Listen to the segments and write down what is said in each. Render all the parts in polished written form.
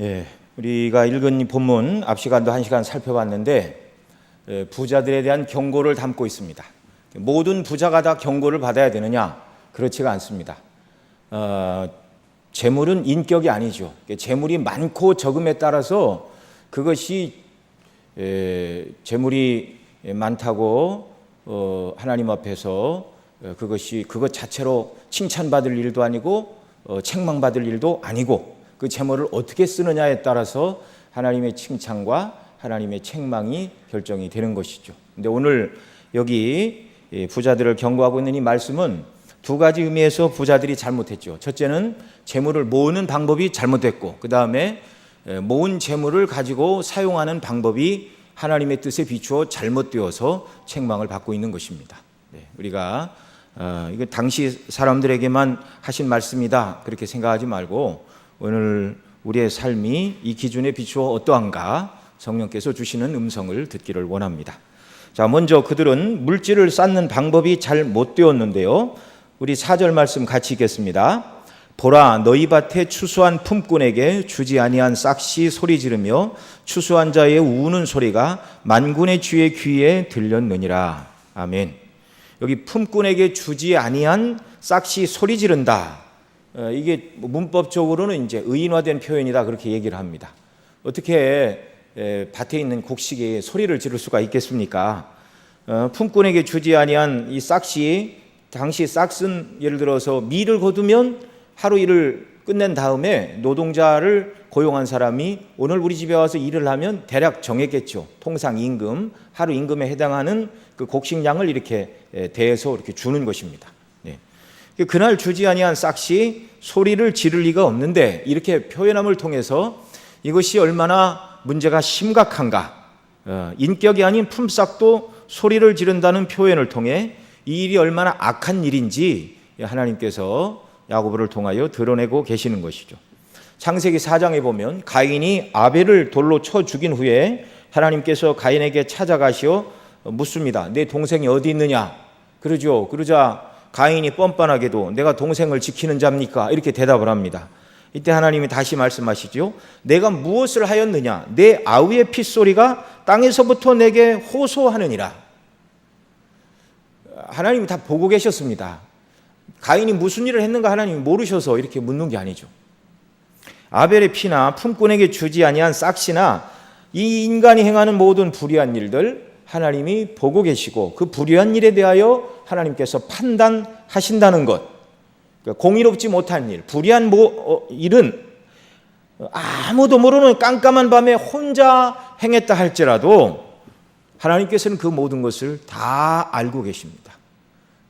예, 우리가 읽은 이 본문 앞 시간도 한 시간 살펴봤는데 부자들에 대한 경고를 담고 있습니다. 모든 부자가 다 경고를 받아야 되느냐? 그렇지가 않습니다. 재물은 인격이 아니죠. 재물이 많고 적음에 따라서 그것이 재물이 많다고 하나님 앞에서 그것 자체로 칭찬받을 일도 아니고 책망받을 일도 아니고 그 재물을 어떻게 쓰느냐에 따라서 하나님의 칭찬과 하나님의 책망이 결정이 되는 것이죠. 근데 오늘 여기 부자들을 경고하고 있는 이 말씀은 두 가지 의미에서 부자들이 잘못했죠. 첫째는 재물을 모으는 방법이 잘못됐고, 그 다음에 모은 재물을 가지고 사용하는 방법이 하나님의 뜻에 비추어 잘못되어서 책망을 받고 있는 것입니다. 우리가 이거 당시 사람들에게만 하신 말씀이다 그렇게 생각하지 말고 오늘 우리의 삶이 이 기준에 비추어 어떠한가 성령께서 주시는 음성을 듣기를 원합니다. 자, 먼저 그들은 물질을 쌓는 방법이 잘 못 되었는데요. 우리 4절 말씀 같이 읽겠습니다. 보라, 너희 밭에 추수한 품꾼에게 주지 아니한 싹시 소리 지르며 추수한 자의 우는 소리가 만군의 주의 귀에 들렸느니라. 아멘. 여기 품꾼에게 주지 아니한 싹시 소리 지른다. 이게 문법적으로는 이제 의인화된 표현이다 그렇게 얘기를 합니다. 어떻게 밭에 있는 곡식에 소리를 지를 수가 있겠습니까? 품꾼에게 주지 아니한 이 싹시, 당시 싹은 예를 들어서 밀을 거두면 하루 일을 끝낸 다음에 노동자를 고용한 사람이 오늘 우리 집에 와서 일을 하면 대략 정했겠죠. 통상 임금, 하루 임금에 해당하는 그 곡식량을 이렇게 대해서 이렇게 주는 것입니다. 그날 주지 아니한 싹시 소리를 지를 리가 없는데 이렇게 표현함을 통해서 이것이 얼마나 문제가 심각한가, 인격이 아닌 품삯도 소리를 지른다는 표현을 통해 이 일이 얼마나 악한 일인지 하나님께서 야고보를 통하여 드러내고 계시는 것이죠. 창세기 4장에 보면 가인이 아벨을 돌로 쳐 죽인 후에 하나님께서 가인에게 찾아가시어 묻습니다. 내 동생이 어디 있느냐? 그러죠. 그러자 가인이 뻔뻔하게도 내가 동생을 지키는 자입니까? 이렇게 대답을 합니다. 이때 하나님이 다시 말씀하시죠. 내가 무엇을 하였느냐? 내 아우의 핏소리가 땅에서부터 내게 호소하느니라. 하나님이 다 보고 계셨습니다. 가인이 무슨 일을 했는가 하나님이 모르셔서 이렇게 묻는 게 아니죠. 아벨의 피나 품꾼에게 주지 아니한 싹시나 이 인간이 행하는 모든 불의한 일들 하나님이 보고 계시고 그 불의한 일에 대하여 하나님께서 판단하신다는 것, 그러니까 공의롭지 못한 일, 불의한 일은 아무도 모르는 깜깜한 밤에 혼자 행했다 할지라도 하나님께서는 그 모든 것을 다 알고 계십니다.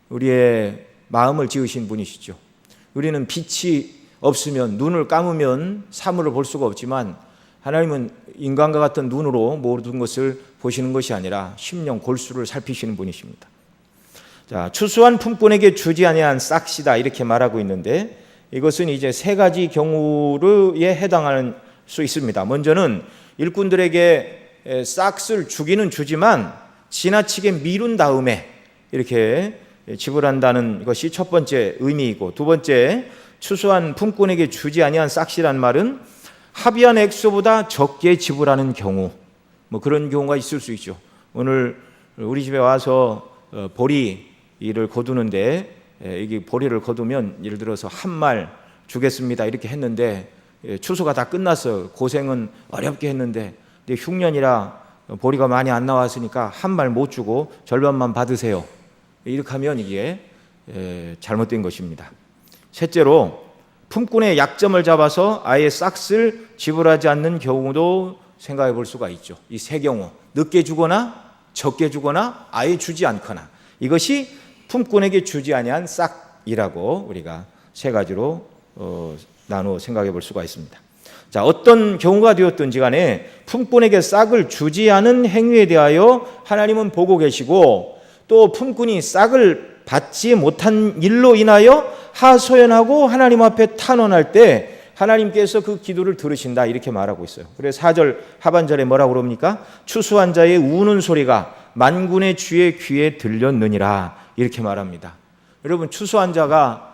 우리의 마음을 지으신 분이시죠. 우리는 빛이 없으면 눈을 감으면 사물을 볼 수가 없지만 하나님은 인간과 같은 눈으로 모든 것을 보시는 것이 아니라 심령 골수를 살피시는 분이십니다. 자, 추수한 품꾼에게 주지 아니한 싹시다 이렇게 말하고 있는데 이것은 이제 세 가지 경우에 해당할 수 있습니다. 먼저는 일꾼들에게 싹을 주기는 주지만 지나치게 미룬 다음에 이렇게 지불한다는 것이 첫 번째 의미이고, 두 번째 추수한 품꾼에게 주지 아니한 싹시란 말은 합의한 액수보다 적게 지불하는 경우, 그런 경우가 있을 수 있죠. 오늘 우리 집에 와서 보리를 거두는데 이게 보리를 거두면 예를 들어서 한 말 주겠습니다 이렇게 했는데 추수가 다 끝났어요. 고생은 어렵게 했는데 흉년이라 보리가 많이 안 나왔으니까 한 말 못 주고 절반만 받으세요. 이렇게 하면 이게 잘못된 것입니다. 셋째로 품꾼의 약점을 잡아서 아예 싹을 지불하지 않는 경우도 생각해 볼 수가 있죠. 이 세 경우, 늦게 주거나 적게 주거나 아예 주지 않거나, 이것이 품꾼에게 주지 아니한 싹이라고 우리가 세 가지로 나누어 생각해 볼 수가 있습니다. 자, 어떤 경우가 되었든지 간에 품꾼에게 싹을 주지 않은 행위에 대하여 하나님은 보고 계시고, 또 품꾼이 싹을 받지 못한 일로 인하여 하소연하고 하나님 앞에 탄원할 때 하나님께서 그 기도를 들으신다 이렇게 말하고 있어요. 그래서 4절 하반절에 뭐라고 그럽니까? 추수한 자의 우는 소리가 만군의 주의 귀에 들렸느니라 이렇게 말합니다. 여러분, 추수한 자가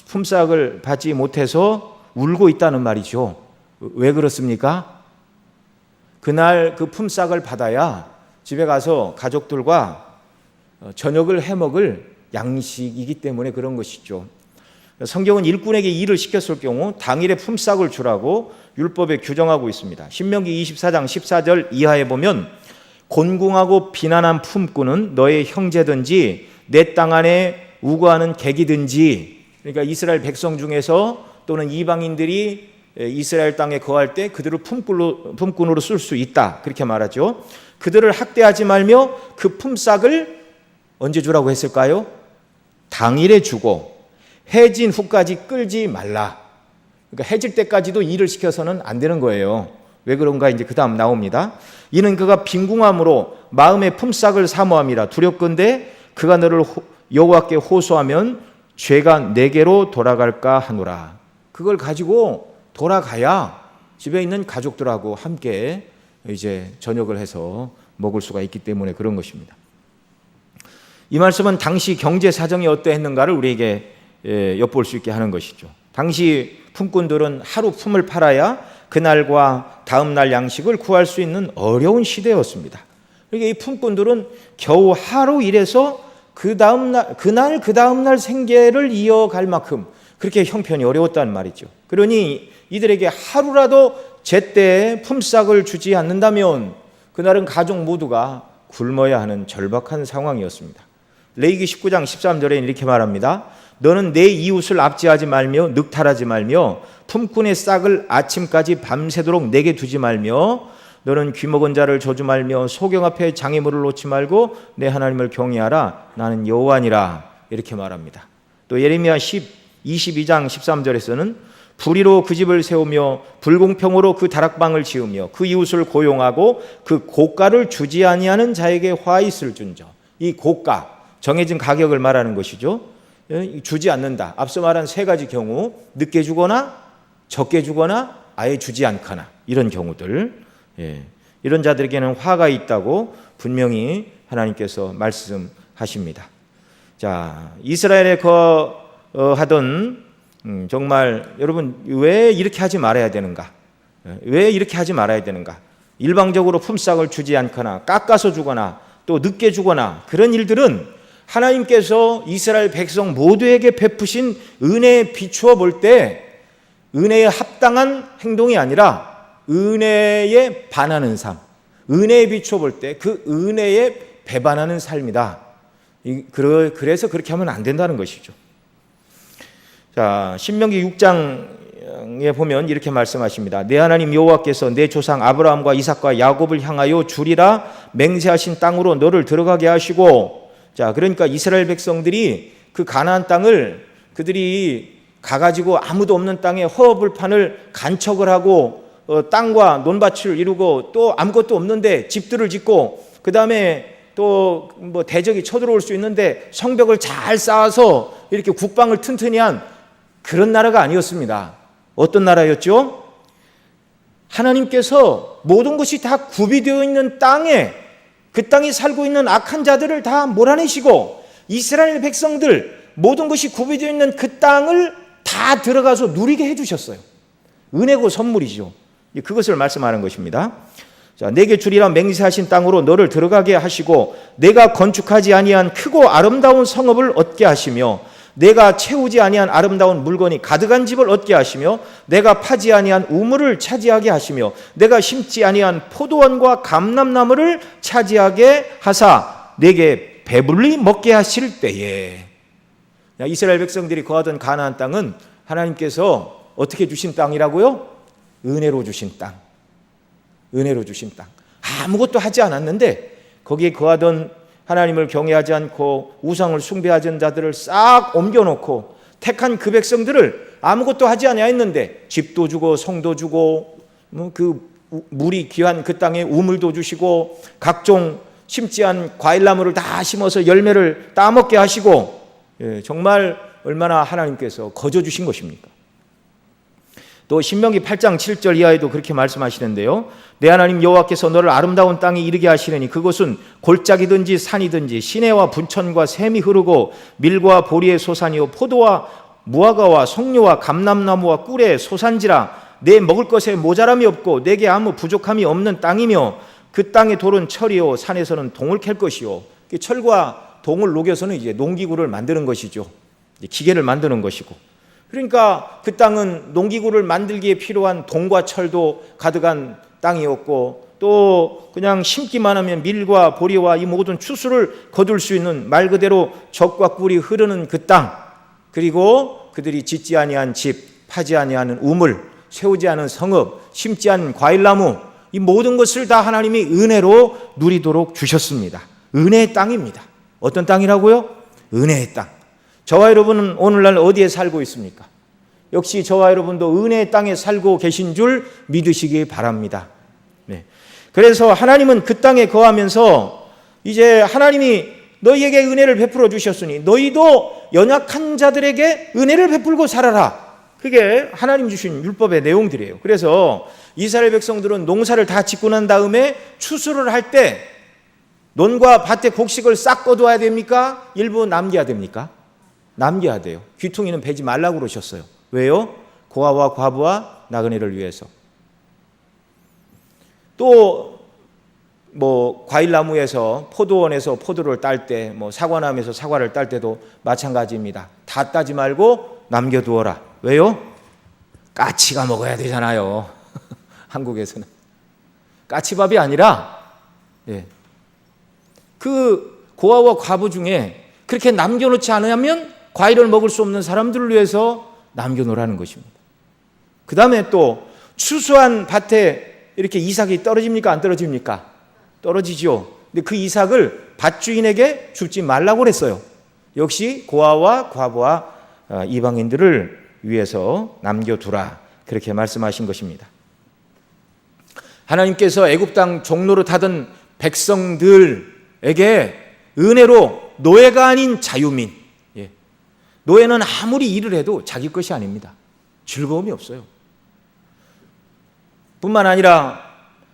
품삯을 받지 못해서 울고 있다는 말이죠. 왜 그렇습니까? 그날 그 품삯을 받아야 집에 가서 가족들과 저녁을 해먹을 양식이기 때문에 그런 것이죠. 성경은 일꾼에게 일을 시켰을 경우 당일에 품삯을 주라고 율법에 규정하고 있습니다. 신명기 24장 14절 이하에 보면 곤궁하고 비난한 품꾼은 너의 형제든지 내 땅 안에 우거하는 객이든지, 그러니까 이스라엘 백성 중에서 또는 이방인들이 이스라엘 땅에 거할 때 그들을 품꾼으로 쓸 수 있다, 그렇게 말하죠. 그들을 학대하지 말며 그 품삯을 언제 주라고 했을까요? 당일에 주고 해진 후까지 끌지 말라. 그러니까 해질 때까지도 일을 시켜서는 안 되는 거예요. 왜 그런가 이제 그 다음 나옵니다. 이는 그가 빈궁함으로 마음의 품삯을 사모함이라. 두렵건대 그가 너를 여호와께 호소하면 죄가 내게로 돌아갈까 하노라. 그걸 가지고 돌아가야 집에 있는 가족들하고 함께 이제 저녁을 해서 먹을 수가 있기 때문에 그런 것입니다. 이 말씀은 당시 경제 사정이 어떠했는가를 우리에게 엿볼 수 있게 하는 것이죠. 당시 품꾼들은 하루 품을 팔아야 그날과 다음 날 양식을 구할 수 있는 어려운 시대였습니다. 그러니까 이 품꾼들은 겨우 하루 일해서 그 다음 날 생계를 이어갈 만큼 그렇게 형편이 어려웠단 말이죠. 그러니 이들에게 하루라도 제때 품삯을 주지 않는다면 그날은 가족 모두가 굶어야 하는 절박한 상황이었습니다. 레위기 19장 13절에 이렇게 말합니다. 너는 내 이웃을 압제하지 말며 늑탈하지 말며 품꾼의 싹을 아침까지 밤새도록 내게 두지 말며 너는 귀먹은 자를 저주 말며 소경 앞에 장애물을 놓지 말고 내 하나님을 경외하라. 나는 여호와니라. 이렇게 말합니다. 또 예레미야 22장 13절에서는 불의로 그 집을 세우며 불공평으로 그 다락방을 지으며 그 이웃을 고용하고 그 고가를 주지 아니하는 자에게 화 있을준저. 이 고가, 정해진 가격을 말하는 것이죠. 주지 않는다. 앞서 말한 세 가지 경우, 늦게 주거나 적게 주거나 아예 주지 않거나 이런 경우들, 이런 자들에게는 화가 있다고 분명히 하나님께서 말씀하십니다. 자, 이스라엘에 거하던 정말 여러분 왜 이렇게 하지 말아야 되는가? 왜 이렇게 하지 말아야 되는가? 일방적으로 품삯을 주지 않거나 깎아서 주거나 또 늦게 주거나 그런 일들은 하나님께서 이스라엘 백성 모두에게 베푸신 은혜에 비추어 볼 때 은혜에 합당한 행동이 아니라 은혜에 반하는 삶, 은혜에 비추어 볼 때 그 은혜에 배반하는 삶이다. 그래서 그렇게 하면 안 된다는 것이죠. 자, 신명기 6장에 보면 이렇게 말씀하십니다. 내 하나님 여호와께서 내 조상 아브라함과 이삭과 야곱을 향하여 주리라 맹세하신 땅으로 너를 들어가게 하시고, 자, 그러니까 이스라엘 백성들이 그 가나안 땅을 그들이 가가지고 아무도 없는 땅에 허허벌판을 간척을 하고 땅과 논밭을 이루고 또 아무것도 없는데 집들을 짓고 그 다음에 또 뭐 대적이 쳐들어올 수 있는데 성벽을 잘 쌓아서 이렇게 국방을 튼튼히 한 그런 나라가 아니었습니다. 어떤 나라였죠? 하나님께서 모든 것이 다 구비되어 있는 땅에 그 땅에 살고 있는 악한 자들을 다 몰아내시고 이스라엘 백성들 모든 것이 구비되어 있는 그 땅을 다 들어가서 누리게 해주셨어요. 은혜고 선물이죠. 그것을 말씀하는 것입니다. 자, 내게 주리라 맹세하신 땅으로 너를 들어가게 하시고 내가 건축하지 아니한 크고 아름다운 성읍을 얻게 하시며 내가 채우지 아니한 아름다운 물건이 가득한 집을 얻게 하시며 내가 파지 아니한 우물을 차지하게 하시며 내가 심지 아니한 포도원과 감람나무를 차지하게 하사 내게 배불리 먹게 하실 때에. 이스라엘 백성들이 거하던 가나안 땅은 하나님께서 어떻게 주신 땅이라고요? 은혜로 주신 땅. 은혜로 주신 땅. 아무것도 하지 않았는데 거기에 거하던 하나님을 경외하지 않고 우상을 숭배하던 자들을 싹 옮겨놓고 택한 그 백성들을 아무것도 하지 아니했는데 집도 주고 성도 주고 그 물이 귀한 그 땅에 우물도 주시고 각종 심지 않은 과일나무를 다 심어서 열매를 따먹게 하시고, 정말 얼마나 하나님께서 거저 주신 것입니까? 또 신명기 8장 7절 이하에도 그렇게 말씀하시는데요. 내 하나님 여호와께서 너를 아름다운 땅에 이르게 하시려니 그곳은 골짜기든지 산이든지 시내와 분천과 샘이 흐르고 밀과 보리의 소산이요 포도와 무화과와 석류와 감람나무와 꿀의 소산지라 내 먹을 것에 모자람이 없고 내게 아무 부족함이 없는 땅이며 그 땅의 돌은 철이요 산에서는 동을 캘 것이요. 철과 동을 녹여서는 이제 농기구를 만드는 것이죠. 기계를 만드는 것이고. 그러니까 그 땅은 농기구를 만들기에 필요한 동과 철도 가득한 땅이었고, 또 그냥 심기만 하면 밀과 보리와 이 모든 추수를 거둘 수 있는 말 그대로 젖과 꿀이 흐르는 그 땅, 그리고 그들이 짓지 아니한 집, 파지 아니하는 우물, 세우지 않은 성읍, 심지 않은 과일나무, 이 모든 것을 다 하나님이 은혜로 누리도록 주셨습니다. 은혜의 땅입니다. 어떤 땅이라고요? 은혜의 땅. 저와 여러분은 오늘날 어디에 살고 있습니까? 역시 저와 여러분도 은혜의 땅에 살고 계신 줄 믿으시기 바랍니다. 네. 그래서 하나님은 그 땅에 거하면서 이제 하나님이 너희에게 은혜를 베풀어 주셨으니 너희도 연약한 자들에게 은혜를 베풀고 살아라. 그게 하나님 주신 율법의 내용들이에요. 그래서 이스라엘 백성들은 농사를 다 짓고 난 다음에 추수를 할 때 논과 밭의 곡식을 싹 거두어야 됩니까? 일부 남겨야 됩니까? 남겨야 돼요. 귀퉁이는 베지 말라고 그러셨어요. 왜요? 고아와 과부와 나그네를 위해서. 또 뭐 과일나무에서 포도원에서 포도를 딸 때, 뭐 사과나무에서 사과를 딸 때도 마찬가지입니다. 다 따지 말고 남겨두어라. 왜요? 까치가 먹어야 되잖아요. 한국에서는 까치밥이 아니라 그 고아와 과부 중에 그렇게 남겨놓지 않으면 과일을 먹을 수 없는 사람들을 위해서 남겨놓으라는 것입니다. 그 다음에 또 추수한 밭에 이렇게 이삭이 떨어집니까? 안 떨어집니까? 떨어지죠. 근데 그 이삭을 밭주인에게 주지 말라고 그랬어요. 역시 고아와 과부와 이방인들을 위해서 남겨두라. 그렇게 말씀하신 것입니다. 하나님께서 애굽 땅 종로로 타던 백성들에게 은혜로 노예가 아닌 자유민. 노예는 아무리 일을 해도 자기 것이 아닙니다. 즐거움이 없어요. 뿐만 아니라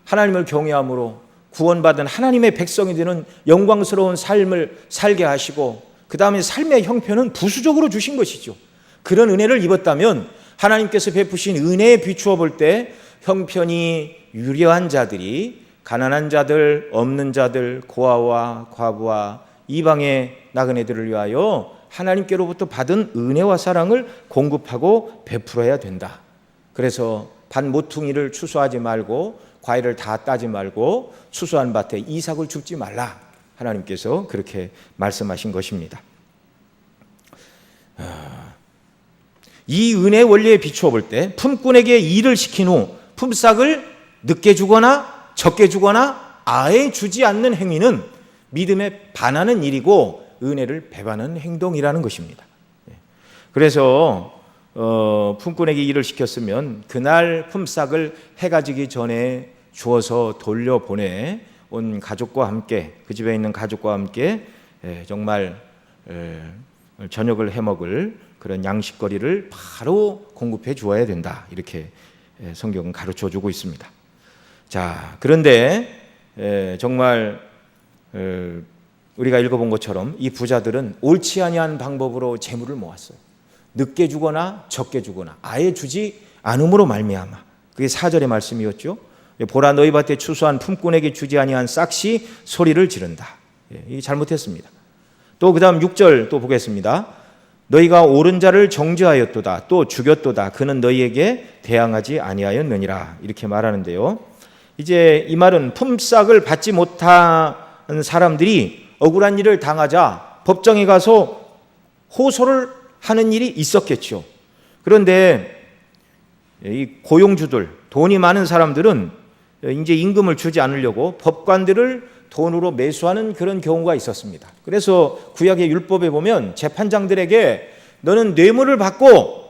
하나님을 경외함으로 구원받은 하나님의 백성이 되는 영광스러운 삶을 살게 하시고, 그 다음에 삶의 형편은 부수적으로 주신 것이죠. 그런 은혜를 입었다면 하나님께서 베푸신 은혜에 비추어 볼 때 형편이 유려한 자들이 가난한 자들, 없는 자들, 고아와 과부와 이방의 나그네들을 위하여 하나님께로부터 받은 은혜와 사랑을 공급하고 베풀어야 된다. 그래서 밭 모퉁이를 추수하지 말고 과일을 다 따지 말고 추수한 밭에 이삭을 줍지 말라. 하나님께서 그렇게 말씀하신 것입니다. 이 은혜의 원리에 비추어 볼 때 품꾼에게 일을 시킨 후 품삯을 늦게 주거나 적게 주거나 아예 주지 않는 행위는 믿음에 반하는 일이고 은혜를 배반하는 행동이라는 것입니다. 그래서 품꾼에게 일을 시켰으면 그날 품삯을 해가 지기 전에 주어서 돌려보내 온 가족과 함께, 그 집에 있는 가족과 함께 정말 저녁을 해먹을 그런 양식거리를 바로 공급해 주어야 된다. 이렇게 성경은 가르쳐주고 있습니다. 자, 그런데 정말 우리가 읽어본 것처럼 이 부자들은 옳지 아니한 방법으로 재물을 모았어요. 늦게 주거나 적게 주거나 아예 주지 않음으로 말미암아. 그게 4절의 말씀이었죠. 보라 너희 밭에 추수한 품꾼에게 주지 아니한 싹시 소리를 지른다. 이게 잘못했습니다. 또 그 다음 6절 또 보겠습니다. 너희가 옳은 자를 정죄하였도다 또 죽였도다 그는 너희에게 대항하지 아니하였느니라. 이렇게 말하는데요. 이제 이 말은 품삯을 받지 못한 사람들이 억울한 일을 당하자 법정에 가서 호소를 하는 일이 있었겠죠. 그런데 이 고용주들, 돈이 많은 사람들은 이제 임금을 주지 않으려고 법관들을 돈으로 매수하는 그런 경우가 있었습니다. 그래서 구약의 율법에 보면 재판장들에게 너는 뇌물을 받고서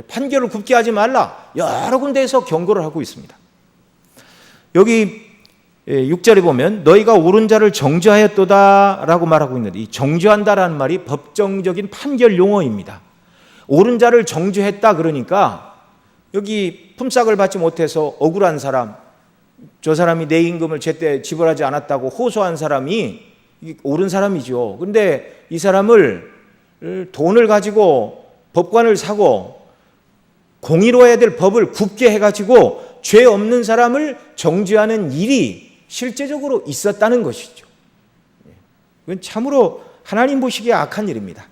판결을 굽게 하지 말라, 여러 군데에서 경고를 하고 있습니다. 여기 6절에 보면 너희가 옳은 자를 정죄하였도다 라고 말하고 있는데, 이 정죄한다라는 말이 법정적인 판결 용어입니다. 옳은 자를 정죄했다 그러니까 여기 품삯을 받지 못해서 억울한 사람, 저 사람이 내 임금을 제때 지불하지 않았다고 호소한 사람이 옳은 사람이죠. 그런데 이 사람을 돈을 가지고 법관을 사고 공의로워야 될 법을 굽게 해가지고 죄 없는 사람을 정죄하는 일이 실제적으로 있었다는 것이죠. 이건 참으로 하나님 보시기에 악한 일입니다.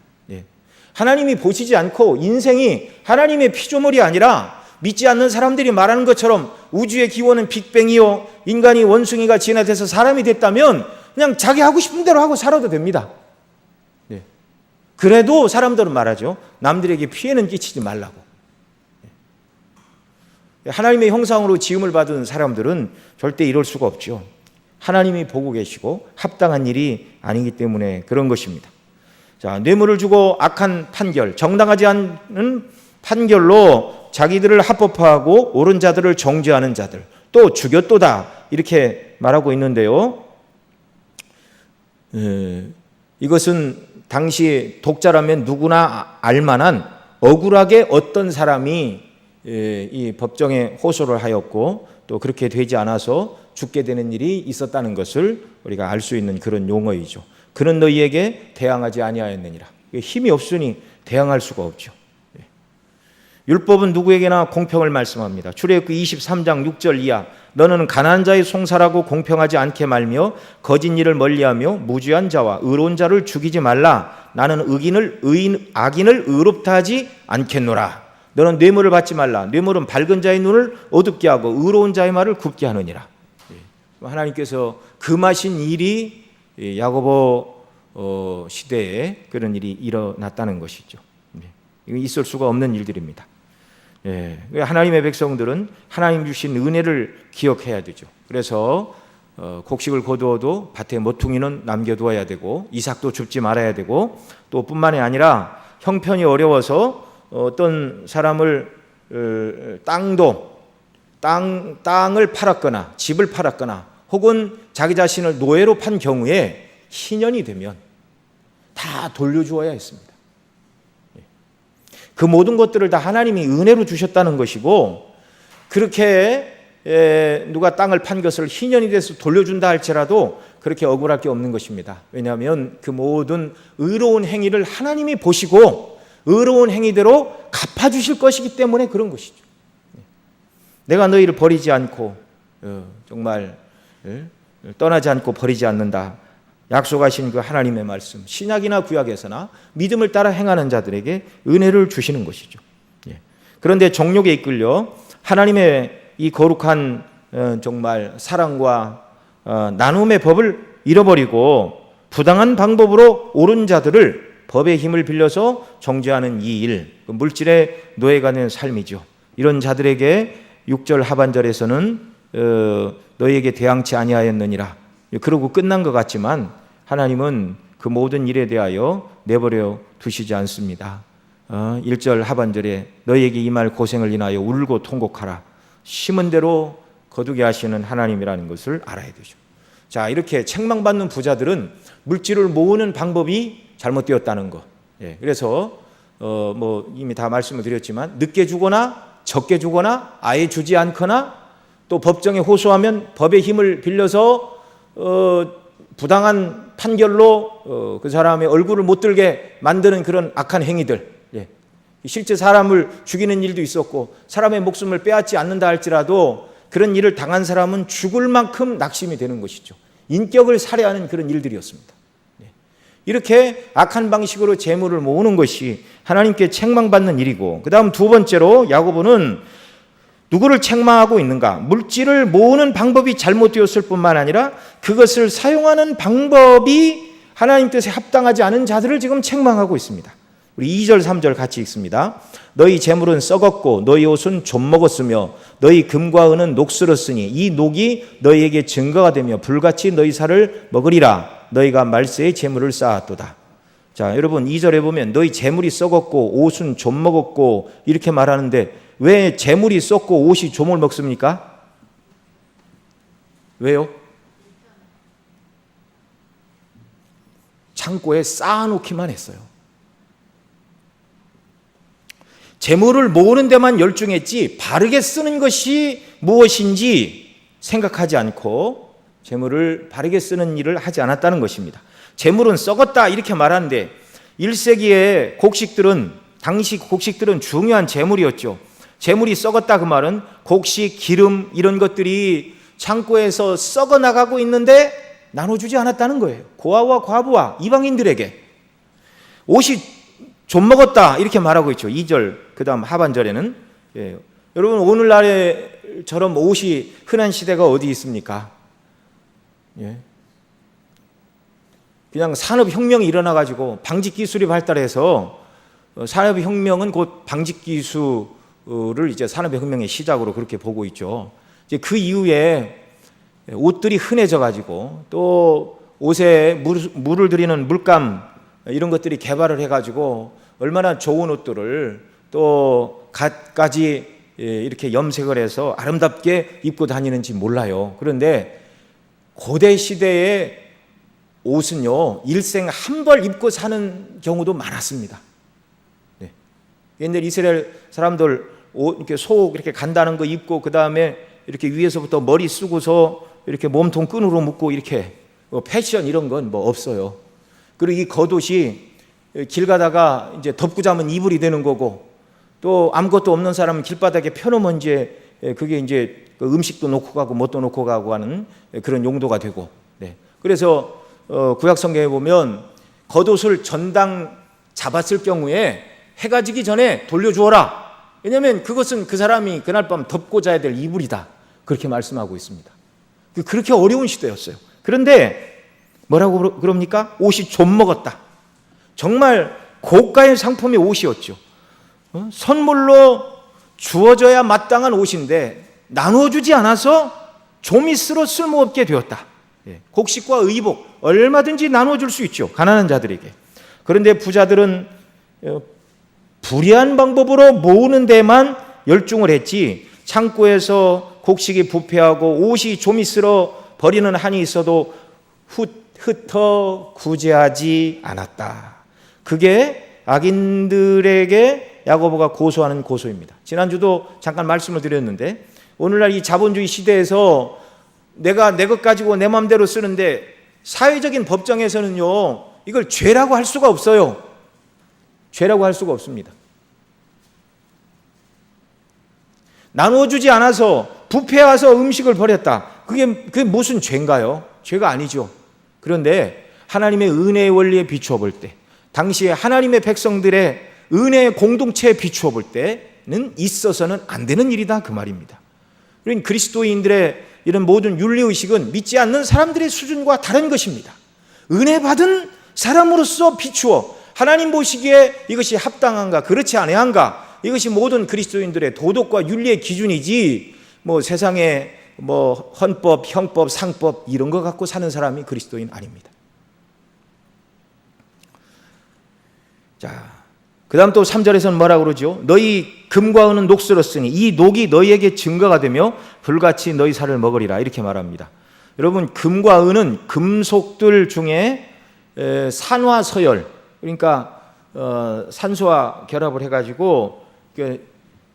하나님이 보시지 않고 인생이 하나님의 피조물이 아니라 믿지 않는 사람들이 말하는 것처럼 우주의 기원은 빅뱅이요, 인간이 원숭이가 진화돼서 사람이 됐다면 그냥 자기 하고 싶은 대로 하고 살아도 됩니다. 그래도 사람들은 말하죠. 남들에게 피해는 끼치지 말라고. 하나님의 형상으로 지음을 받은 사람들은 절대 이럴 수가 없죠. 하나님이 보고 계시고 합당한 일이 아니기 때문에 그런 것입니다. 자, 뇌물을 주고 악한 판결, 정당하지 않은 판결로 자기들을 합법화하고 옳은 자들을 정죄하는 자들, 또 죽였도다 이렇게 말하고 있는데요. 이것은 당시 독자라면 누구나 알만한 억울하게 어떤 사람이 이 법정에 호소를 하였고 또 그렇게 되지 않아서 죽게 되는 일이 있었다는 것을 우리가 알 수 있는 그런 용어이죠. 그는 너희에게 대항하지 아니하였느니라. 힘이 없으니 대항할 수가 없죠. 율법은 누구에게나 공평을 말씀합니다. 출애굽기 23장 6절 이하 너는 가난한 자의 송사라고 공평하지 않게 말며 거짓 일을 멀리하며 무죄한 자와 의로운 자를 죽이지 말라. 나는 악인을 의롭다 하지 않겠노라. 너는 뇌물을 받지 말라. 뇌물은 밝은 자의 눈을 어둡게 하고 의로운 자의 말을 굽게 하느니라. 하나님께서 금하신 일이 야고보 시대에 그런 일이 일어났다는 것이죠. 이거 있을 수가 없는 일들입니다. 하나님의 백성들은 하나님 주신 은혜를 기억해야 되죠. 그래서 곡식을 거두어도 밭에 모퉁이는 남겨두어야 되고 이삭도 줍지 말아야 되고 또 뿐만이 아니라 형편이 어려워서 어떤 사람을 땅을 팔았거나 집을 팔았거나 혹은 자기 자신을 노예로 판 경우에 희년이 되면 다 돌려주어야 했습니다. 그 모든 것들을 다 하나님이 은혜로 주셨다는 것이고 그렇게 누가 땅을 판 것을 희년이 돼서 돌려준다 할지라도 그렇게 억울할 게 없는 것입니다. 왜냐하면 그 모든 의로운 행위를 하나님이 보시고 의로운 행위대로 갚아주실 것이기 때문에 그런 것이죠. 내가 너희를 버리지 않고 정말 떠나지 않고 버리지 않는다. 약속하신 그 하나님의 말씀, 신약이나 구약에서나 믿음을 따라 행하는 자들에게 은혜를 주시는 것이죠. 그런데 정욕에 이끌려 하나님의 이 거룩한 정말 사랑과 나눔의 법을 잃어버리고 부당한 방법으로 옳은 자들을 법의 힘을 빌려서 정죄하는 이 일, 물질의 노예가 된 삶이죠. 이런 자들에게 6절 하반절에서는 너희에게 대항치 아니하였느니라. 그러고 끝난 것 같지만 하나님은 그 모든 일에 대하여 내버려 두시지 않습니다. 1절 하반절에 너희에게 이 말 고생을 인하여 울고 통곡하라. 심은 대로 거두게 하시는 하나님이라는 것을 알아야 되죠. 자, 이렇게 책망받는 부자들은 물질을 모으는 방법이 잘못되었다는 것. 그래서 이미 다 말씀을 드렸지만 늦게 주거나 적게 주거나 아예 주지 않거나 또 법정에 호소하면 법의 힘을 빌려서 부당한 판결로 그 사람의 얼굴을 못 들게 만드는 그런 악한 행위들. 실제 사람을 죽이는 일도 있었고 사람의 목숨을 빼앗지 않는다 할지라도 그런 일을 당한 사람은 죽을 만큼 낙심이 되는 것이죠. 인격을 살해하는 그런 일들이었습니다. 이렇게 악한 방식으로 재물을 모으는 것이 하나님께 책망받는 일이고, 그 다음 두 번째로 야고보는 누구를 책망하고 있는가? 물질을 모으는 방법이 잘못되었을 뿐만 아니라 그것을 사용하는 방법이 하나님 뜻에 합당하지 않은 자들을 지금 책망하고 있습니다. 우리 2절 3절 같이 읽습니다. 너희 재물은 썩었고 너희 옷은 좀 먹었으며 너희 금과 은은 녹슬었으니 이 녹이 너희에게 증거가 되며 불같이 너희 살을 먹으리라. 너희가 말세에 재물을 쌓았도다. 자, 여러분 2절에 보면 너희 재물이 썩었고 옷은 좀 먹었고 이렇게 말하는데 왜 재물이 썩고 옷이 좀을 먹습니까? 왜요? 창고에 쌓아놓기만 했어요. 재물을 모으는 데만 열중했지 바르게 쓰는 것이 무엇인지 생각하지 않고 재물을 바르게 쓰는 일을 하지 않았다는 것입니다. 재물은 썩었다 이렇게 말하는데 1세기의 곡식들은 당시 곡식들은 중요한 재물이었죠. 재물이 썩었다 그 말은 곡식, 기름 이런 것들이 창고에서 썩어 나가고 있는데 나눠주지 않았다는 거예요. 고아와 과부와 이방인들에게. 옷이 좀 먹었다 이렇게 말하고 있죠. 2절 그 다음 하반절에는. 예. 여러분 오늘날처럼 옷이 흔한 시대가 어디 있습니까? 예. 그냥 산업혁명이 일어나가지고 방직기술이 발달해서 산업혁명은 곧 방직기술을 이제 산업혁명의 시작으로 그렇게 보고 있죠. 이제 그 이후에 옷들이 흔해져가지고 또 옷에 물을 들이는 물감 이런 것들이 개발을 해가지고 얼마나 좋은 옷들을 또 갖가지 이렇게 염색을 해서 아름답게 입고 다니는지 몰라요. 그런데 고대 시대에 옷은요 일생 한 벌 입고 사는 경우도 많았습니다. 네. 옛날 이스라엘 사람들 옷 이렇게 속 이렇게 간다는 거 입고 그 다음에 이렇게 위에서부터 머리 쓰고서 이렇게 몸통 끈으로 묶고 이렇게 패션 이런 건 뭐 없어요. 그리고 이 겉옷이 길 가다가 이제 덮고 자면 이불이 되는 거고 또 아무것도 없는 사람은 길바닥에 펴놓으면 이제 그게 이제 음식도 놓고 가고 뭣도 놓고 가고 하는 그런 용도가 되고. 네. 그래서 구약 성경에 보면 겉옷을 전당 잡았을 경우에 해가 지기 전에 돌려주어라. 왜냐하면 그것은 그 사람이 그날 밤 덮고 자야 될 이불이다. 그렇게 말씀하고 있습니다. 그렇게 어려운 시대였어요. 그런데 뭐라고 그럽니까? 옷이 좀 먹었다. 정말 고가의 상품이 옷이었죠. 선물로 주어져야 마땅한 옷인데 나누어주지 않아서 조미스로 쓸모없게 되었다. 곡식과 의복 얼마든지 나눠줄 수 있죠. 가난한 자들에게. 그런데 부자들은 불의한 방법으로 모으는 데만 열중을 했지 창고에서 곡식이 부패하고 옷이 조미스러 버리는 한이 있어도 흩어 구제하지 않았다. 그게 악인들에게 야고보가 고소하는 고소입니다. 지난주도 잠깐 말씀을 드렸는데 오늘날 이 자본주의 시대에서 내가 내 것 가지고 내 마음대로 쓰는데 사회적인 법정에서는요 이걸 죄라고 할 수가 없어요. 죄라고 할 수가 없습니다. 나누어주지 않아서 부패해서 음식을 버렸다. 그게 무슨 죄인가요? 죄가 아니죠. 그런데 하나님의 은혜의 원리에 비추어 볼 때, 당시에 하나님의 백성들의 은혜의 공동체에 비추어 볼 때는 있어서는 안 되는 일이다 그 말입니다. 그러니까 그리스도인들의 이런 모든 윤리의식은 믿지 않는 사람들의 수준과 다른 것입니다. 은혜 받은 사람으로서 비추어 하나님 보시기에 이것이 합당한가 그렇지 아니한가 이것이 모든 그리스도인들의 도덕과 윤리의 기준이지 뭐 세상에 뭐 헌법, 형법, 상법 이런 거 갖고 사는 사람이 그리스도인 아닙니다. 자, 그 다음 또 3절에서는 뭐라고 그러죠? 너희 금과 은은 녹슬었으니 이 녹이 너희에게 증거가 되며 불같이 너희 살을 먹으리라 이렇게 말합니다. 여러분 금과 은은 금속들 중에 산화서열 그러니까 산소와 결합을 해가지고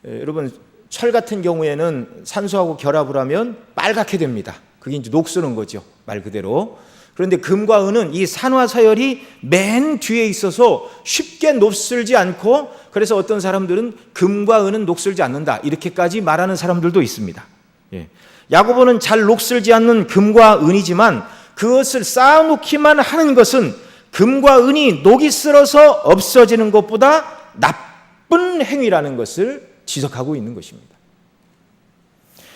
여러분 철 같은 경우에는 산소하고 결합을 하면 빨갛게 됩니다. 그게 이제 녹슬은 거죠 말 그대로. 그런데 금과 은은 이 산화서열이 맨 뒤에 있어서 쉽게 녹슬지 않고 그래서 어떤 사람들은 금과 은은 녹슬지 않는다 이렇게까지 말하는 사람들도 있습니다. 예. 야고보는 잘 녹슬지 않는 금과 은이지만 그것을 쌓아놓기만 하는 것은 금과 은이 녹이 슬어서 없어지는 것보다 나쁜 행위라는 것을 지적하고 있는 것입니다.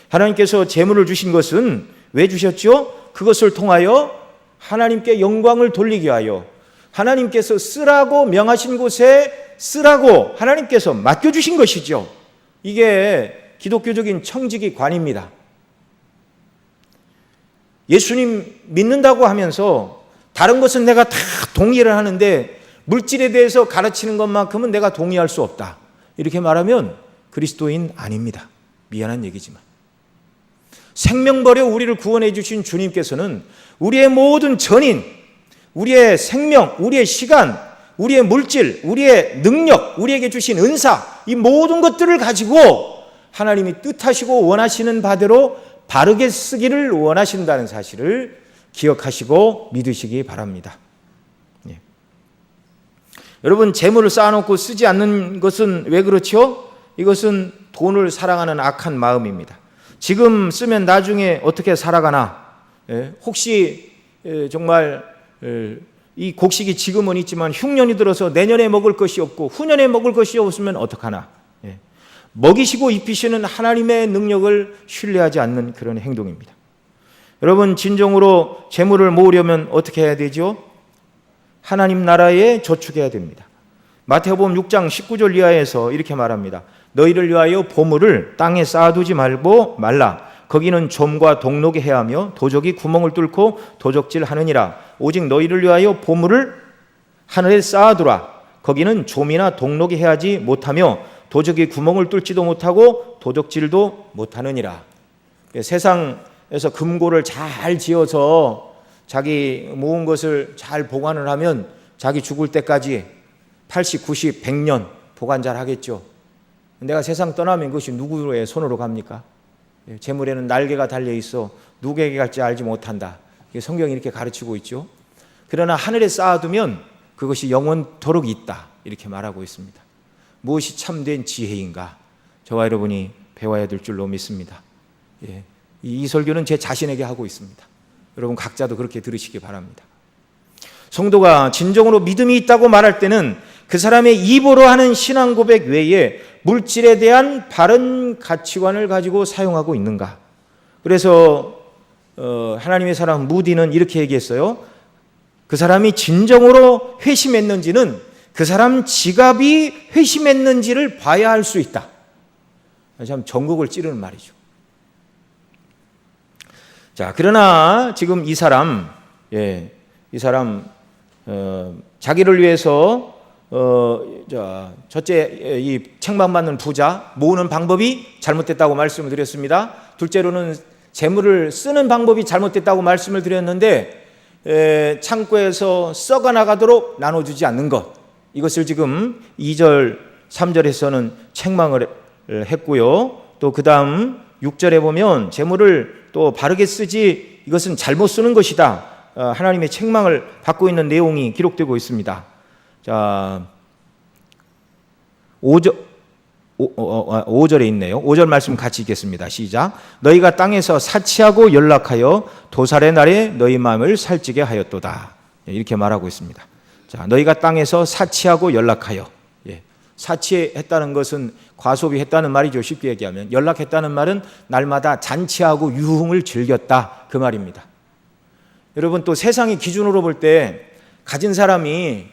하나님께서 재물을 주신 것은 왜 주셨죠? 그것을 통하여 하나님께 영광을 돌리기 위하여 하나님께서 쓰라고 명하신 곳에 쓰라고 하나님께서 맡겨주신 것이죠. 이게 기독교적인 청지기 관입니다. 예수님 믿는다고 하면서 다른 것은 내가 다 동의를 하는데 물질에 대해서 가르치는 것만큼은 내가 동의할 수 없다 이렇게 말하면 그리스도인 아닙니다. 미안한 얘기지만 생명 버려 우리를 구원해 주신 주님께서는 우리의 모든 전인, 우리의 생명, 우리의 시간, 우리의 물질, 우리의 능력, 우리에게 주신 은사 이 모든 것들을 가지고 하나님이 뜻하시고 원하시는 바대로 바르게 쓰기를 원하신다는 사실을 기억하시고 믿으시기 바랍니다. 여러분 재물을 쌓아놓고 쓰지 않는 것은 왜 그렇죠? 이것은 돈을 사랑하는 악한 마음입니다. 지금 쓰면 나중에 어떻게 살아가나, 혹시 정말 이 곡식이 지금은 있지만 흉년이 들어서 내년에 먹을 것이 없고 후년에 먹을 것이 없으면 어떡하나. 먹이시고 입히시는 하나님의 능력을 신뢰하지 않는 그런 행동입니다. 여러분, 진정으로 재물을 모으려면 어떻게 해야 되죠? 하나님 나라에 저축해야 됩니다. 마태복음 6장 19절 이하에서 이렇게 말합니다. 너희를 위하여 보물을 땅에 쌓아두지 말라. 거기는 좀과 동록이 해하며 도적이 구멍을 뚫고 도적질하느니라. 오직 너희를 위하여 보물을 하늘에 쌓아두라. 거기는 좀이나 동록이 해하지 못하며 도적이 구멍을 뚫지도 못하고 도적질도 못하느니라. 세상에서 금고를 잘 지어서 자기 모은 것을 잘 보관을 하면 자기 죽을 때까지 80, 90, 100년 보관 잘 하겠죠. 내가 세상 떠나면 그것이 누구의 손으로 갑니까? 재물에는 날개가 달려 있어 누구에게 갈지 알지 못한다. 성경이 이렇게 가르치고 있죠. 그러나 하늘에 쌓아두면 그것이 영원토록 있다. 이렇게 말하고 있습니다. 무엇이 참된 지혜인가? 저와 여러분이 배워야 될 줄로 믿습니다. 이 설교는 제 자신에게 하고 있습니다. 여러분 각자도 그렇게 들으시기 바랍니다. 성도가 진정으로 믿음이 있다고 말할 때는 그 사람의 입으로 하는 신앙 고백 외에 물질에 대한 바른 가치관을 가지고 사용하고 있는가? 그래서 하나님의 사람 무디는 이렇게 얘기했어요. 그 사람이 진정으로 회심했는지는 그 사람 지갑이 회심했는지를 봐야 할 수 있다. 참 전국을 찌르는 말이죠. 자, 그러나 지금 이 사람 자기를 위해서 첫째 이 책망받는 부자 모으는 방법이 잘못됐다고 말씀을 드렸습니다. 둘째로는 재물을 쓰는 방법이 잘못됐다고 말씀을 드렸는데 창고에서 썩어 나가도록 나눠주지 않는 것, 이것을 지금 2절 3절에서는 책망을 했고요. 또 그 다음 6절에 보면 재물을 또 바르게 쓰지 이것은 잘못 쓰는 것이다. 하나님의 책망을 받고 있는 내용이 기록되고 있습니다. 자, 5절에 있네요. 5절 말씀 같이 읽겠습니다. 시작. 너희가 땅에서 사치하고 연락하여 도살의 날에 너희 마음을 살찌게 하였도다. 이렇게 말하고 있습니다. 자, 너희가 땅에서 사치하고 연락하여. 사치했다는 것은 과소비했다는 말이죠. 쉽게 얘기하면. 연락했다는 말은 날마다 잔치하고 유흥을 즐겼다. 그 말입니다. 여러분, 또 세상의 기준으로 볼 때 가진 사람이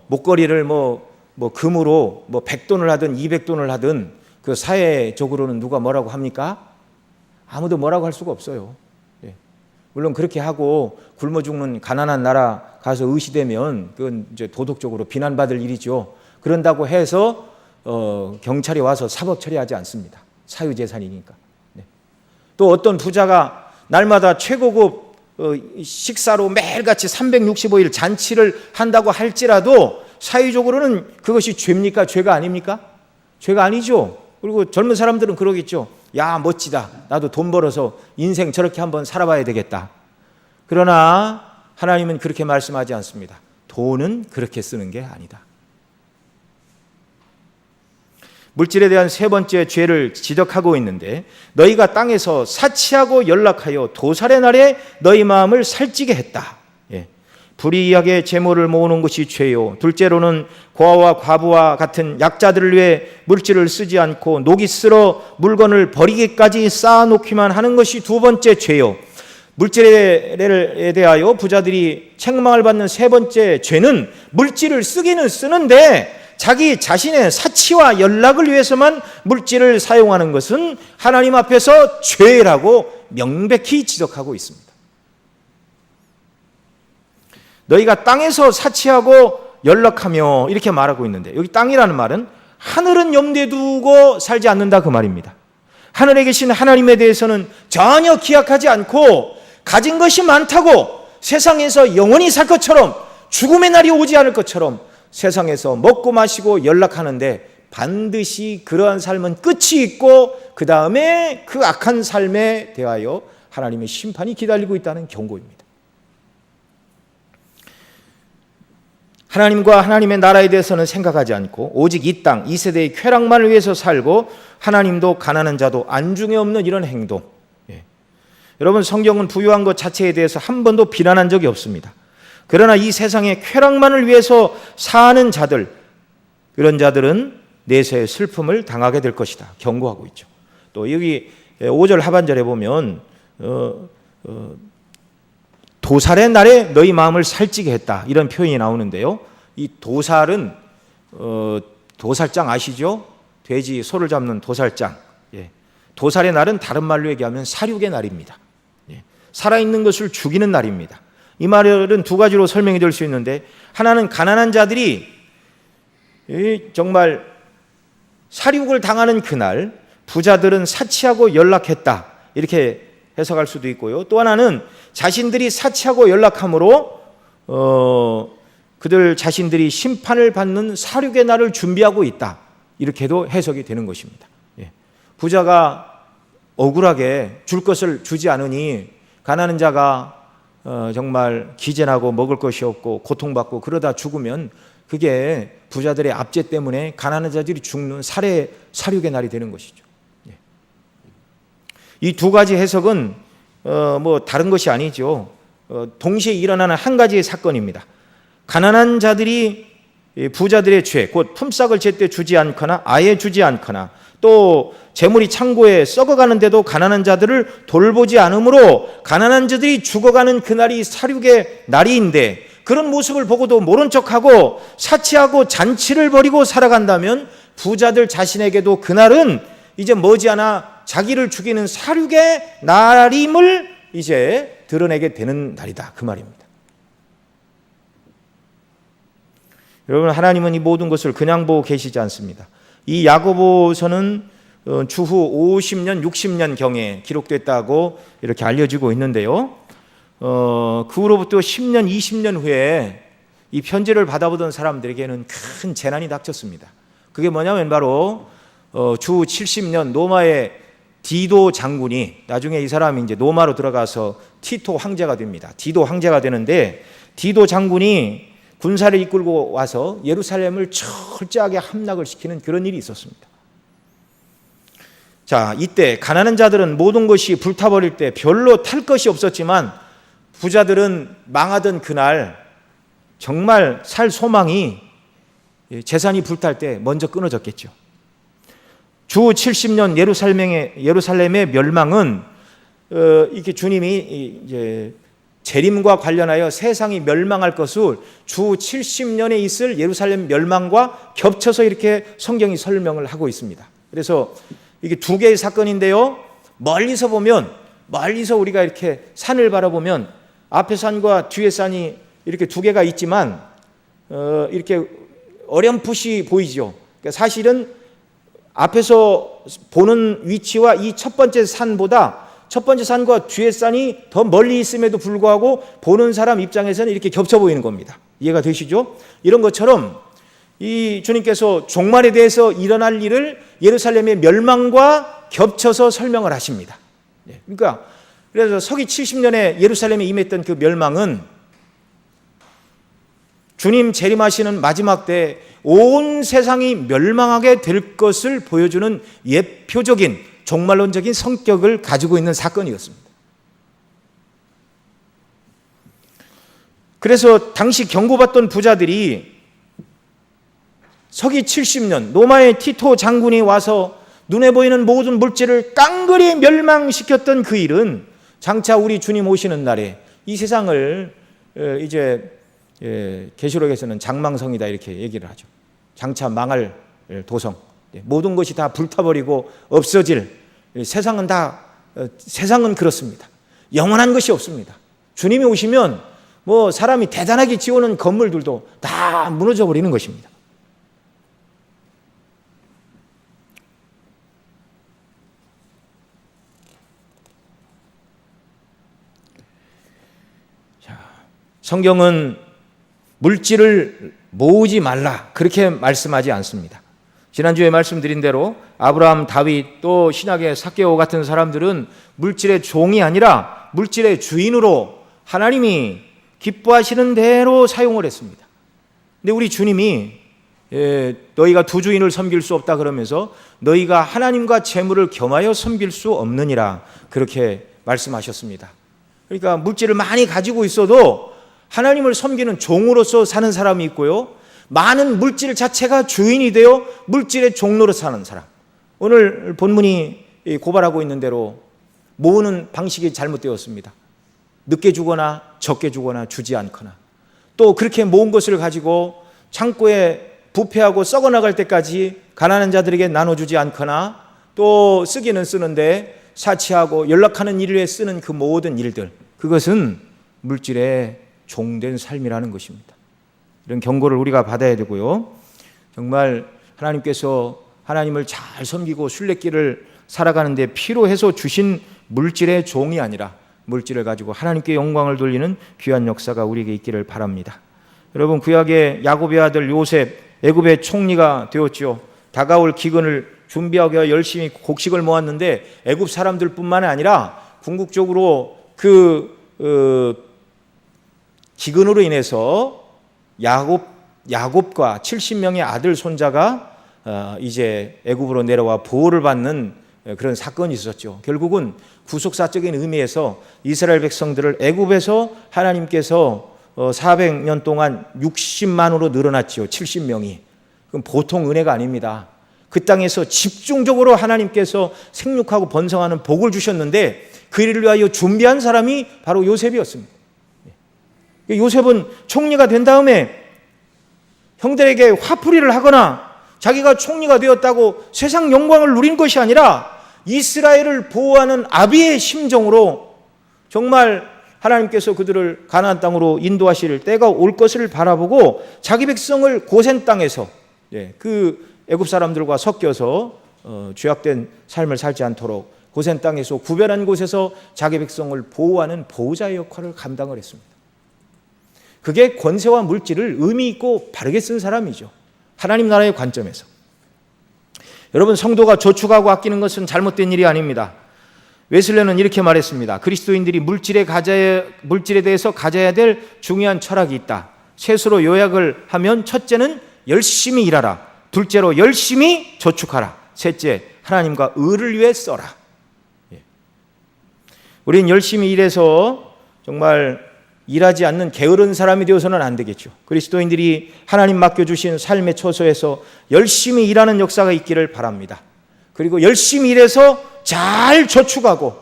목걸이를 금으로 100돈을 하든 200돈을 하든 그 사회적으로는 누가 뭐라고 합니까? 아무도 뭐라고 할 수가 없어요. 물론 그렇게 하고 굶어 죽는 가난한 나라 가서 의시되면 그건 이제 도덕적으로 비난받을 일이죠. 그런다고 해서 경찰이 와서 사법 처리하지 않습니다. 사유재산이니까. 또 어떤 부자가 날마다 최고급 식사로 매일같이 365일 잔치를 한다고 할지라도 사회적으로는 그것이 죄입니까? 죄가 아닙니까? 죄가 아니죠. 그리고 젊은 사람들은 그러겠죠. 야, 멋지다. 나도 돈 벌어서 인생 저렇게 한번 살아봐야 되겠다. 그러나 하나님은 그렇게 말씀하지 않습니다. 돈은 그렇게 쓰는 게 아니다. 물질에 대한 세 번째 죄를 지적하고 있는데, 너희가 땅에서 사치하고 연락하여 도살의 날에 너희 마음을 살찌게 했다. 불이하게 재물을 모으는 것이 죄요. 둘째로는 고아와 과부와 같은 약자들을 위해 물질을 쓰지 않고 녹이 쓸어 물건을 버리기까지 쌓아놓기만 하는 것이 두 번째 죄요. 물질에 대하여 부자들이 책망을 받는 세 번째 죄는 물질을 쓰기는 쓰는데 자기 자신의 사치와 연락을 위해서만 물질을 사용하는 것은 하나님 앞에서 죄라고 명백히 지적하고 있습니다. 너희가 땅에서 사치하고 연락하며 이렇게 말하고 있는데, 여기 땅이라는 말은 하늘은 염두에 두고 살지 않는다 그 말입니다. 하늘에 계신 하나님에 대해서는 전혀 기약하지 않고 가진 것이 많다고 세상에서 영원히 살 것처럼, 죽음의 날이 오지 않을 것처럼 세상에서 먹고 마시고 연락하는데 반드시 그러한 삶은 끝이 있고 그 다음에 그 악한 삶에 대하여 하나님의 심판이 기다리고 있다는 경고입니다. 하나님과 하나님의 나라에 대해서는 생각하지 않고 오직 이 땅, 이 세대의 쾌락만을 위해서 살고 하나님도 가난한 자도 안중에 없는 이런 행동. 여러분, 성경은 부유한 것 자체에 대해서 한 번도 비난한 적이 없습니다. 그러나 이 세상의 쾌락만을 위해서 사는 자들, 그런 자들은 내세의 슬픔을 당하게 될 것이다 경고하고 있죠. 또 여기 5절 하반절에 보면 도살의 날에 너희 마음을 살찌게 했다, 이런 표현이 나오는데요. 이 도살은 도살장 아시죠? 돼지 소를 잡는 도살장. 도살의 날은 다른 말로 얘기하면 사륙의 날입니다. 살아있는 것을 죽이는 날입니다. 이 말은 두 가지로 설명이 될 수 있는데, 하나는 가난한 자들이 정말 사륙을 당하는 그날 부자들은 사치하고 연락했다, 이렇게 해석할 수도 있고요. 또 하나는 자신들이 사치하고 연락함으로 그들 자신들이 심판을 받는 사륙의 날을 준비하고 있다, 이렇게도 해석이 되는 것입니다. 부자가 억울하게 줄 것을 주지 않으니 가난한 자가 정말 기진하고 먹을 것이 없고 고통받고 그러다 죽으면 그게 부자들의 압제 때문에 가난한 자들이 죽는 사륙의 날이 되는 것이죠. 이 두 가지 해석은 뭐 다른 것이 아니죠. 동시에 일어나는 한 가지의 사건입니다. 가난한 자들이 부자들의 죄, 곧 품삯을 제때 주지 않거나 아예 주지 않거나 또 재물이 창고에 썩어가는데도 가난한 자들을 돌보지 않으므로 가난한 자들이 죽어가는 그날이 사륙의 날인데, 그런 모습을 보고도 모른 척하고 사치하고 잔치를 벌이고 살아간다면 부자들 자신에게도 그날은 이제 머지않아 자기를 죽이는 사륙의 날임을 이제 드러내게 되는 날이다, 그 말입니다. 여러분, 하나님은 이 모든 것을 그냥 보고 계시지 않습니다. 이 야고보서는 주후 50년, 60년 경에 기록됐다고 이렇게 알려지고 있는데요. 그 후로부터 10년, 20년 후에 이 편지를 받아보던 사람들에게는 큰 재난이 닥쳤습니다. 그게 뭐냐면 바로 주 70년 로마의 디도 장군이, 나중에 이 사람이 이제 로마로 들어가서 티토 황제가 됩니다. 디도 황제가 되는데, 디도 장군이 군사를 이끌고 와서 예루살렘을 철저하게 함락을 시키는 그런 일이 있었습니다. 자, 이때 가난한 자들은 모든 것이 불타버릴 때 별로 탈 것이 없었지만 부자들은 망하던 그날 정말 살 소망이 재산이 불탈 때 먼저 끊어졌겠죠. 주 70년 예루살렘의 멸망은 이렇게 주님이 이제 재림과 관련하여 세상이 멸망할 것을 주 70년에 있을 예루살렘 멸망과 겹쳐서 이렇게 성경이 설명을 하고 있습니다. 그래서 이게 두 개의 사건인데요. 멀리서 우리가 이렇게 산을 바라보면 앞에 산과 뒤에 산이 이렇게 두 개가 있지만 이렇게 어렴풋이 보이죠. 그러니까 사실은 앞에서 보는 위치와 이 첫 번째 산보다 첫 번째 산과 뒤에 산이 더 멀리 있음에도 불구하고 보는 사람 입장에서는 이렇게 겹쳐 보이는 겁니다. 이해가 되시죠? 이런 것처럼 이 주님께서 종말에 대해서 일어날 일을 예루살렘의 멸망과 겹쳐서 설명을 하십니다. 그러니까 그래서 서기 70년에 예루살렘에 임했던 그 멸망은 주님 재림하시는 마지막 때 온 세상이 멸망하게 될 것을 보여주는 예표적인 종말론적인 성격을 가지고 있는 사건이었습니다. 그래서 당시 경고받던 부자들이 서기 70년 로마의 티토 장군이 와서 눈에 보이는 모든 물질을 깡그리 멸망시켰던 그 일은 장차 우리 주님 오시는 날에 이 세상을 이제 계시록에서는 장망성이다 이렇게 얘기를 하죠. 장차 망할 도성, 모든 것이 다 불타버리고 없어질 세상은 그렇습니다. 영원한 것이 없습니다. 주님이 오시면 뭐 사람이 대단하게 지어놓은 건물들도 다 무너져 버리는 것입니다. 성경은 물질을 모으지 말라 그렇게 말씀하지 않습니다. 지난주에 말씀드린 대로 아브라함, 다윗, 또 신약의 삭개오 같은 사람들은 물질의 종이 아니라 물질의 주인으로 하나님이 기뻐하시는 대로 사용을 했습니다. 근데 우리 주님이 너희가 두 주인을 섬길 수 없다 그러면서 너희가 하나님과 재물을 겸하여 섬길 수 없느니라 그렇게 말씀하셨습니다. 그러니까 물질을 많이 가지고 있어도 하나님을 섬기는 종으로서 사는 사람이 있고요, 많은 물질 자체가 주인이 되어 물질의 종로로 사는 사람. 오늘 본문이 고발하고 있는 대로 모으는 방식이 잘못되었습니다. 늦게 주거나 적게 주거나 주지 않거나, 또 그렇게 모은 것을 가지고 창고에 부패하고 썩어나갈 때까지 가난한 자들에게 나눠주지 않거나, 또 쓰기는 쓰는데 사치하고 연락하는 일에 쓰는 그 모든 일들, 그것은 물질의 종된 삶이라는 것입니다. 이런 경고를 우리가 받아야 되고요, 정말 하나님께서 하나님을 잘 섬기고 순례길을 살아가는 데 필요해서 주신 물질의 종이 아니라 물질을 가지고 하나님께 영광을 돌리는 귀한 역사가 우리에게 있기를 바랍니다. 여러분, 구약의 야곱의 아들 요셉, 애굽의 총리가 되었죠. 다가올 기근을 준비하기 위해 열심히 곡식을 모았는데 애굽 사람들뿐만 아니라 궁극적으로 기근으로 인해서 야곱과 70명의 아들 손자가 이제 애굽으로 내려와 보호를 받는 그런 사건이 있었죠. 결국은 구속사적인 의미에서 이스라엘 백성들을 애굽에서 하나님께서 400년 동안 60만으로 늘어났죠. 70명이. 그럼 보통 은혜가 아닙니다. 그 땅에서 집중적으로 하나님께서 생육하고 번성하는 복을 주셨는데 그 일을 위하여 준비한 사람이 바로 요셉이었습니다. 요셉은 총리가 된 다음에 형들에게 화풀이를 하거나 자기가 총리가 되었다고 세상 영광을 누린 것이 아니라 이스라엘을 보호하는 아비의 심정으로 정말 하나님께서 그들을 가나안 땅으로 인도하실 때가 올 것을 바라보고 자기 백성을 고센 땅에서 그 애굽 사람들과 섞여서 죄악된 삶을 살지 않도록 고센 땅에서 구별한 곳에서 자기 백성을 보호하는 보호자의 역할을 감당을 했습니다. 그게 권세와 물질을 의미 있고 바르게 쓴 사람이죠. 하나님 나라의 관점에서. 여러분, 성도가 저축하고 아끼는 것은 잘못된 일이 아닙니다. 웨슬레는 이렇게 말했습니다. 그리스도인들이 물질에 대해서 가져야 될 중요한 철학이 있다. 셋으로 요약을 하면, 첫째는 열심히 일하라, 둘째로 열심히 저축하라, 셋째 하나님과 의를 위해 써라. 우린 열심히 일해서 정말 일하지 않는 게으른 사람이 되어서는 안 되겠죠. 그리스도인들이 하나님 맡겨주신 삶의 처소에서 열심히 일하는 역사가 있기를 바랍니다. 그리고 열심히 일해서 잘 저축하고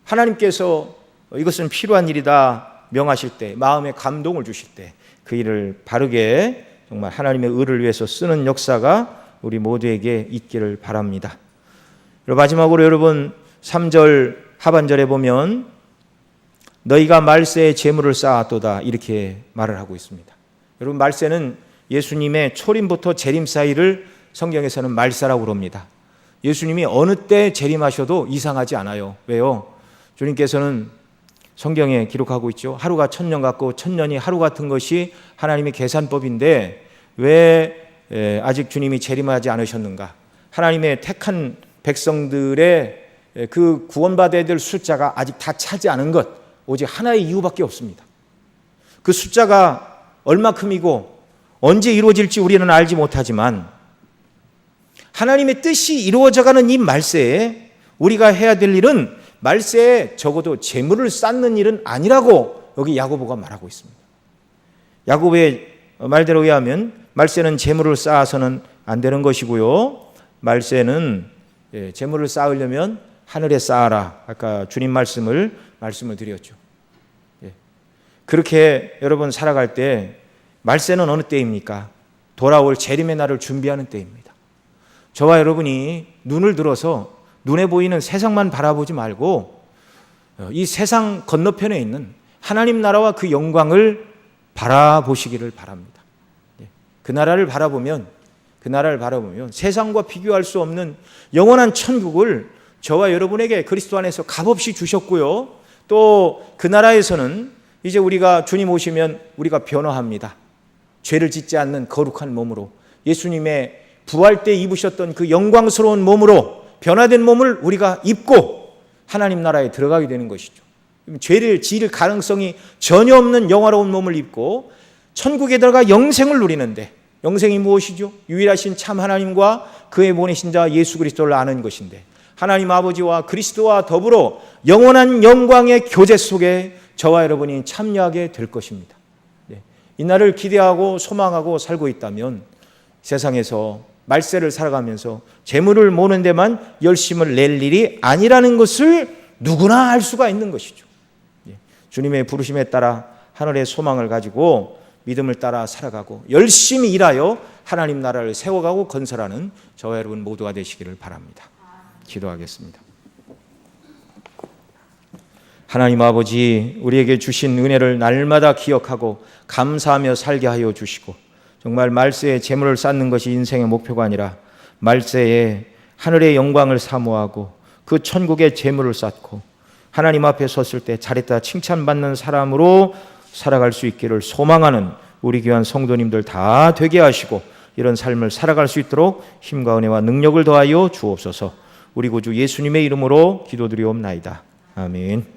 하나님께서 이것은 필요한 일이다 명하실 때, 마음에 감동을 주실 때 그 일을 바르게 정말 하나님의 의를 위해서 쓰는 역사가 우리 모두에게 있기를 바랍니다. 그리고 마지막으로 여러분, 3절 하반절에 보면 너희가 말세에 재물을 쌓았도다 이렇게 말을 하고 있습니다. 여러분, 말세는 예수님의 초림부터 재림 사이를 성경에서는 말세라고 그럽니다. 예수님이 어느 때 재림하셔도 이상하지 않아요. 왜요? 주님께서는 성경에 기록하고 있죠. 하루가 1000년 같고 1000년이 하루 같은 것이 하나님의 계산법인데 왜 아직 주님이 재림하지 않으셨는가? 하나님의 택한 백성들의 그 구원받아야 될 숫자가 아직 다 차지 않은 것, 오직 하나의 이유밖에 없습니다. 그 숫자가 얼마큼이고 언제 이루어질지 우리는 알지 못하지만 하나님의 뜻이 이루어져가는 이 말세에 우리가 해야 될 일은 말세에 적어도 재물을 쌓는 일은 아니라고 여기 야고보가 말하고 있습니다. 야고보의 말대로 의하면 말세는 재물을 쌓아서는 안 되는 것이고요, 말세는 재물을 쌓으려면 하늘에 쌓아라. 아까 주님 말씀을 드렸죠. 그렇게 여러분 살아갈 때 말세는 어느 때입니까? 돌아올 재림의 날을 준비하는 때입니다. 저와 여러분이 눈을 들어서 눈에 보이는 세상만 바라보지 말고 이 세상 건너편에 있는 하나님 나라와 그 영광을 바라보시기를 바랍니다. 그 나라를 바라보면 세상과 비교할 수 없는 영원한 천국을 저와 여러분에게 그리스도 안에서 값없이 주셨고요, 또 그 나라에서는 이제 우리가 주님 오시면 우리가 변화합니다. 죄를 짓지 않는 거룩한 몸으로, 예수님의 부활 때 입으셨던 그 영광스러운 몸으로 변화된 몸을 우리가 입고 하나님 나라에 들어가게 되는 것이죠. 죄를 지을 가능성이 전혀 없는 영화로운 몸을 입고 천국에 들어가 영생을 누리는데, 영생이 무엇이죠? 유일하신 참 하나님과 그의 보내신 자 예수 그리스도를 아는 것인데, 하나님 아버지와 그리스도와 더불어 영원한 영광의 교제 속에 저와 여러분이 참여하게 될 것입니다. 이 날을 기대하고 소망하고 살고 있다면 세상에서 말세를 살아가면서 재물을 모으는 데만 열심을 낼 일이 아니라는 것을 누구나 알 수가 있는 것이죠. 주님의 부르심에 따라 하늘의 소망을 가지고 믿음을 따라 살아가고 열심히 일하여 하나님 나라를 세워가고 건설하는 저와 여러분 모두가 되시기를 바랍니다. 기도하겠습니다. 하나님 아버지, 우리에게 주신 은혜를 날마다 기억하고 감사하며 살게 하여 주시고, 정말 말세에 재물을 쌓는 것이 인생의 목표가 아니라 말세에 하늘의 영광을 사모하고 그 천국의 재물을 쌓고 하나님 앞에 섰을 때 잘했다 칭찬받는 사람으로 살아갈 수 있기를 소망하는 우리 귀한 성도님들 다 되게 하시고, 이런 삶을 살아갈 수 있도록 힘과 은혜와 능력을 더하여 주옵소서. 우리 구주 예수님의 이름으로 기도드리옵나이다. 아멘.